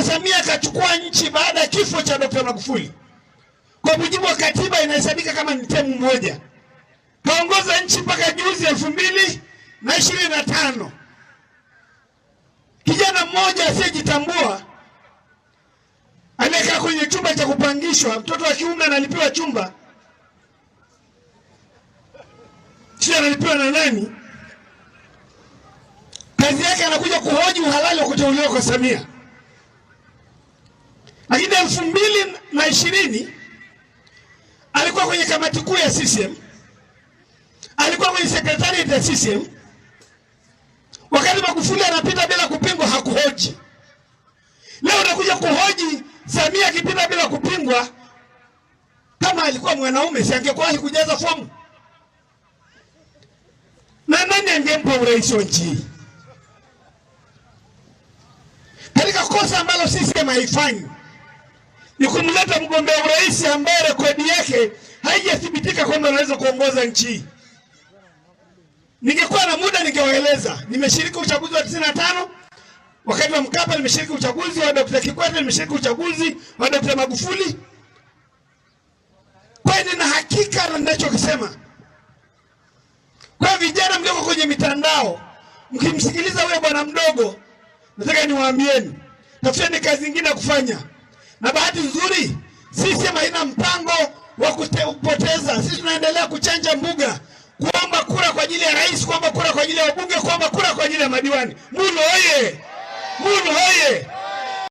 Dr. Samia akachukua nchi baada ya kifo cha Dr. Magufuli. Kwa mujibu wa katiba inahesabika kama ni term moja. Kaongoza nchi mpaka juzi 2025. Kijana mmoja asiyejitambua anakaa kwenye chumba cha kupangishwa, mtoto wa kiume analipiwa chumba. Sio analipiwa na nani? Kazi yake anakuja kuhoji uhalali wa kuteuliwa kwa Samia. Lakini 2020 alikuwa kwenye kamati kuu ya CCM. Alikuwa kwenye sekretariat ya CCM. Wakati Magufuli anapita bila kupingwa hakuhoji. Leo anakuja kuhoji Samia akipita bila kupingwa. Kama alikuwa mwanaume si angekuwahi kujaza fomu? Na nani angempa urais wa nchi? Katika kosa ambalo CCM haifanyi ni kumleta mgombea urais ambaye rekodi yake haijathibitika kwamba anaweza kuongoza nchi. Ningekuwa na muda ningewaeleza. Nimeshiriki uchaguzi wa 95 wakati wa Mkapa, nimeshiriki uchaguzi wa Dr. Kikwete, nimeshiriki uchaguzi wa Dr. Magufuli. Kwa hiyo nina hakika na ninachokisema. Kwa vijana mlioko kwenye mitandao, mkimsikiliza wewe bwana mdogo, nataka niwaambieni, tafuteni kazi nyingine ya kufanya. Na bahati nzuri sisi haina mpango wa kupoteza. Sisi tunaendelea kuchanja mbuga, kuomba kura kwa ajili ya rais, kuomba kura kwa ajili ya wabunge, kuomba kura kwa ajili ya madiwani. Muno hoye! Muno hoye!